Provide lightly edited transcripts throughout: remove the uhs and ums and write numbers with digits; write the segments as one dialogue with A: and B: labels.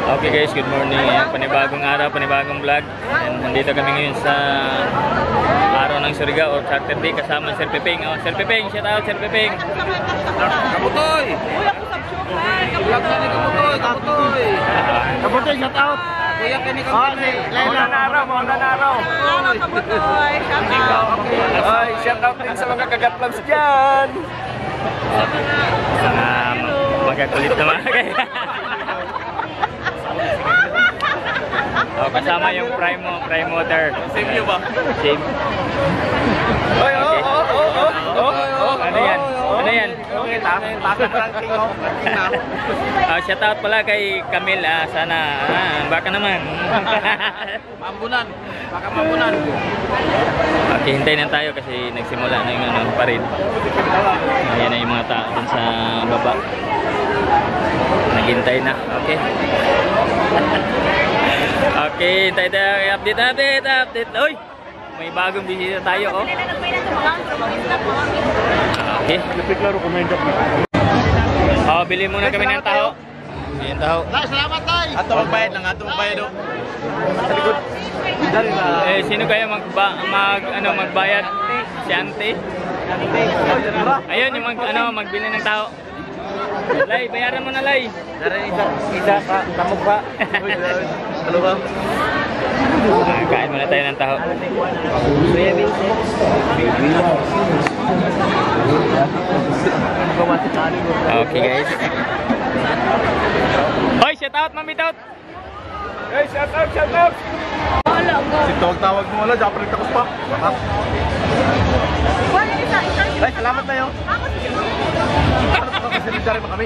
A: Okay guys, good morning. Ayan, panibagong araw, panibagong vlog. Ayan, nandito kami ngayon sa araw ng Surigao, Saturday, kasama Sir Piping. Oh, Sir Piping, shout out Sir Piping.
B: Kamutoy! Vlog ka ni Kamutoy, Kamutoy! Kamutoy, shout out! Kuya ka ni Kamutoy! Magandang araw, magandang araw!
C: Kamutoy, shout out!
B: Ay, shout out din sa mga kagatlags dyan!
A: Mga magkakulit na mga kaya. Oh, kasama yung prime water.
B: Save nyo ba?
A: Save.
B: Oy,
A: Ano yan? Ano yan?
B: Okay, takas ranking mo.
A: Shout out pala kay Camille. Sana, baka naman.
B: Mambunan. Baka mambunan.
A: Okay, hintayin na tayo kasi nagsimula na yung ano, parin. Ayan na yung mga tao dun sa baba. Naghintay na. Okay. Okay, hintay tayo. Update. Uy! May bagong bisita tayo, oh. Okay. Oh, bili muna kami ng taho. Ayan, taho.
B: Salamat tayo! Ato magbayad lang, ato magbayad o. Sa likod.
A: Sino kaya magbayad? Si Ante? Ayun, yung magbili ng taho. Lay, bayaran mo na, Lay.
B: Isa ka, kamog pa. Dalawa.
A: Kain muna tayo ng taho. Okay guys. Hoy, shout out, mami out.
B: Hey, shout out. Si tawag mo wala, dapat nagtakos pa. Ay, salamat na yun. Kasi mo kami.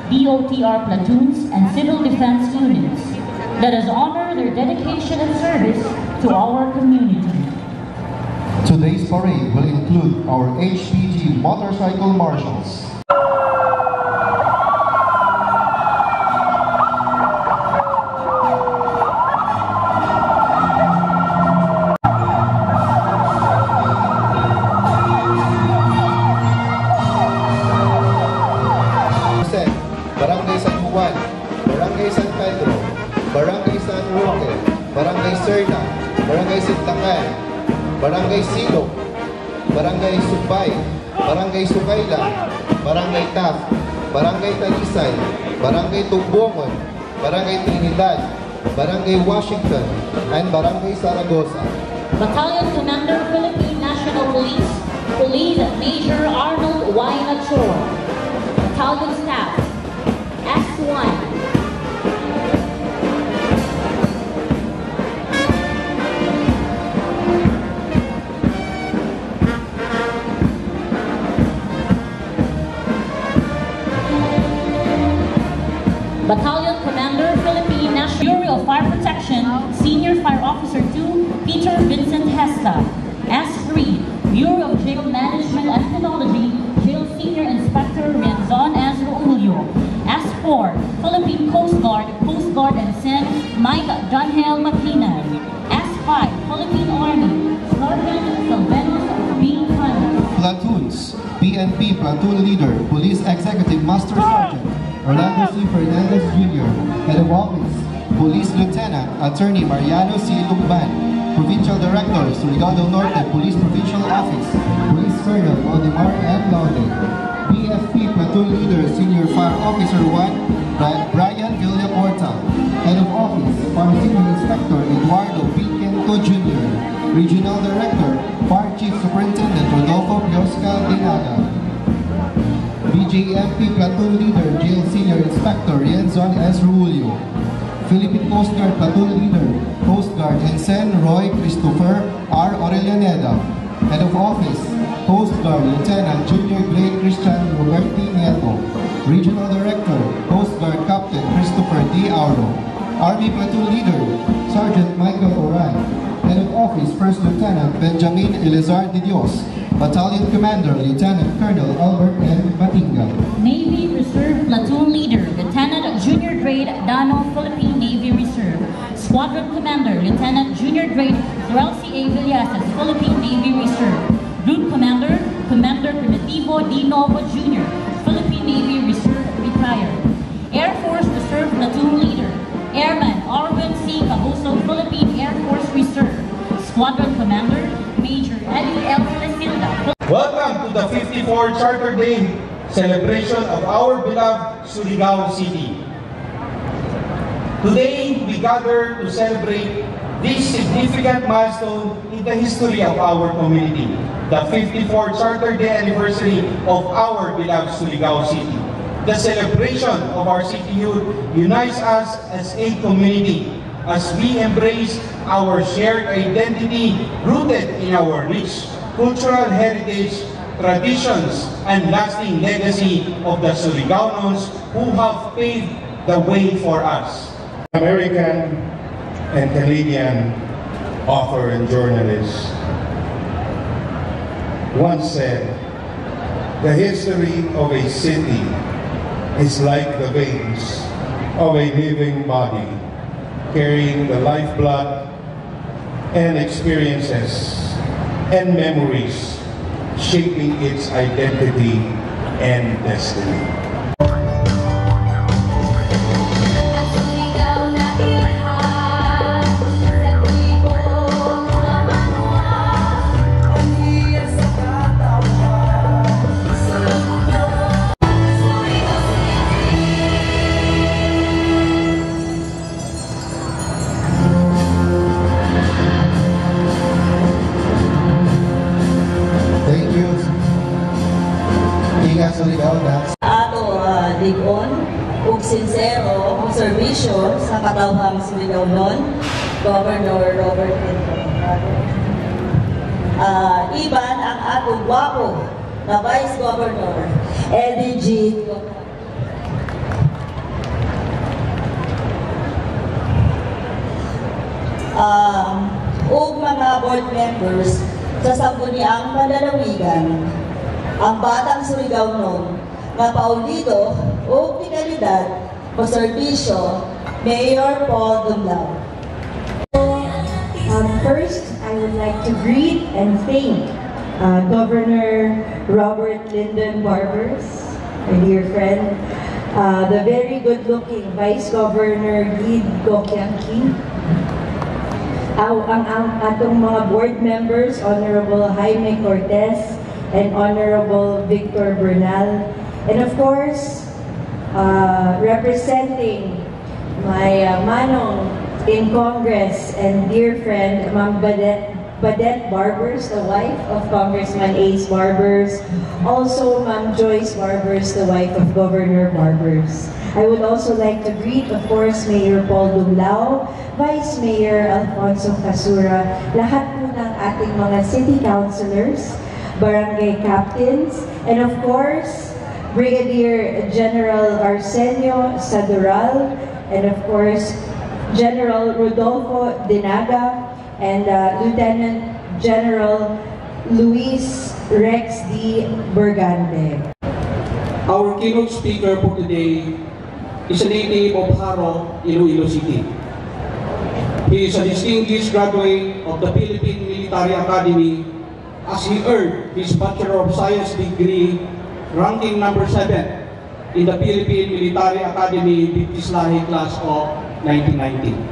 D: DOTR platoons and civil defense units. Let us honor their dedication and service to our community.
E: Today's parade will include our HPG motorcycle marshals.
F: Barangay San Juan, Barangay San Pedro, Barangay San Roque, Barangay Serna, Barangay Sintangan, Barangay Silog, Barangay Subbay, Barangay Sukayla, Barangay Taf, Barangay Talisay, Barangay Tugbongon, Barangay Trinidad, Barangay Washington, and Barangay Zaragoza.
D: Battalion Commander, Philippine National Police, Police Major Arnold Y. Lachor. Battalion Staff, S1. Battalion Commander, Philippine National Bureau of Fire Protection, Senior Fire Officer 2, Peter Vincent Hesta. S3, Bureau of Jail Management and Technology, Jail Senior Inspector Renzon S. Raulio. S4, Philippine Coast Guard Ensign Mike Dunhill Makinan. S5, Philippine Army, Sergeant Sylvanus B. Hunt.
E: Platoons, PNP Platoon Leader, Police Executive Master Sergeant Orlando C. Fernandez Jr. Head of Office, Police Lieutenant Attorney Mariano C. Lugban. Provincial Director, Surigao del Norte Police Provincial Office, Police Colonel Odimar M. Laude. BFP Platoon Leader, Senior Fire Officer 1, Brian Villacorta. Head of Office, Pharmaceutical Inspector Eduardo P. Quinto Jr. Regional Director, Fire Chief Superintendent Rodolfo Piosca Dinaga. BJMP Platoon Leader, Jail Senior Inspector Rienzon S. Rulio. Philippine Coast Guard Platoon Leader, Coast Guard Ensign Roy Christopher R. Aurelianeda. Head of Office, Coast Guard Lieutenant Junior Grade Christian Roberti Nieto. Regional Director, Coast Guard Captain Christopher D. Auro. Army Platoon Leader, Sergeant Michael Oray. Head of Office, First Lieutenant Benjamin Elizar de Dios. Battalion Commander, Lieutenant Colonel Albert M. Batinga.
D: Navy Reserve Platoon Leader, Lieutenant Junior Grade Dano, Philippine Navy Reserve. Squadron Commander, Lieutenant Junior Grade Zorel C. A. Villasas, Philippine Navy Reserve. Group Commander, Commander Primitivo D. Novo Jr., Philippine Navy Reserve retired. Air Force Reserve Platoon Leader, Airman Arvin C. Cabuso, Philippine Air Force Reserve. Squadron Commander, Major Eddie L. Lesilda.
G: Welcome to the 54th Charter Day celebration of our beloved Surigao City. Today, we gather to celebrate this significant milestone in the history of our community, the 54th Charter Day anniversary of our beloved Surigao City. The celebration of our city youth unites us as a community as we embrace our shared identity rooted in our rich cultural heritage, traditions, and lasting legacy of the Surigaonos who have paved the way for us. American and Canadian author and journalist once said, "The history of a city is like the veins of a living body, carrying the lifeblood and experiences and memories, shaping its identity and destiny."
H: Ato ligon ug sincero ang serbisyo sa katawhang Surigao-non, Governor Robert Quinto. Iban ang atong gwapo na Vice Governor Eddie G. Ug mga board members sa sangguniang panlalawigan, ang batang Surigao-non nga paulido o tikalidad magserbisyo, Mayor Paul Dumlao.
I: First, I would like to greet and thank Governor Robert Lyndon Barbers, my dear friend, the very good-looking Vice Governor Gid Gokyangki, ang atong mga board members, Honorable Jaime Cortez and Honorable Victor Bernal. And of course, representing my manong in Congress and dear friend, Ma'am Badette Barbers, the wife of Congressman Ace Barbers. Also, Ma'am Joyce Barbers, the wife of Governor Barbers. I would also like to greet, of course, Mayor Paul Dumlao, Vice Mayor Alfonso Casura, lahat po ng ating mga city councilors, barangay captains, and of course, Brigadier General Arsenio Sadural, and of course, General Rodolfo Dinaga, and Lieutenant General Luis Rex D. Bergante.
G: Our keynote speaker for today is a native of Haro, Iloilo City. He is a distinguished graduate of the Philippine Military Academy as he earned his Bachelor of Science degree, ranking number 7 in the Philippine Military Academy Bitislahi class of 1990.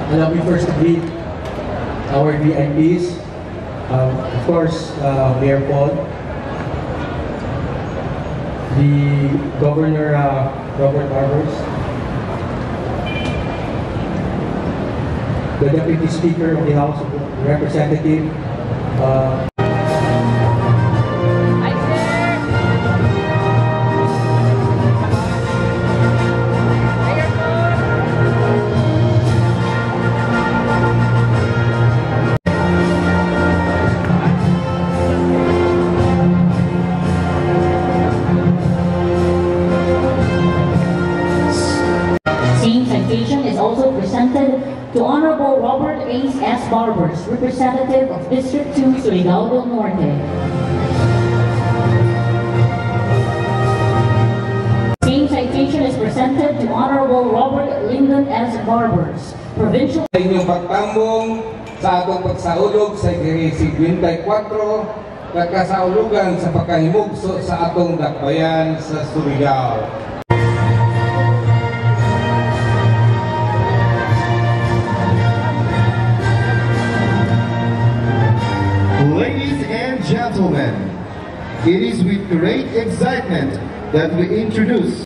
J: Allow me first to greet our VIPs, of course, Mayor Paul, the Governor Robert Barbers, the Deputy Speaker of the House of Representatives,
D: to Honorable Robert Ace S. Barbers, Representative of District 2, Surigao del Norte. Same citation is presented to Honorable Robert Lyndon S. Barbers, Provincial...
K: Sa inyong pagtambong sa atong pagsaulog sa Giri 54, nagkasaulugan sa pagkahimugso sa atong dakbayan sa Surigao.
E: Ladies and gentlemen, it is with great excitement that we introduce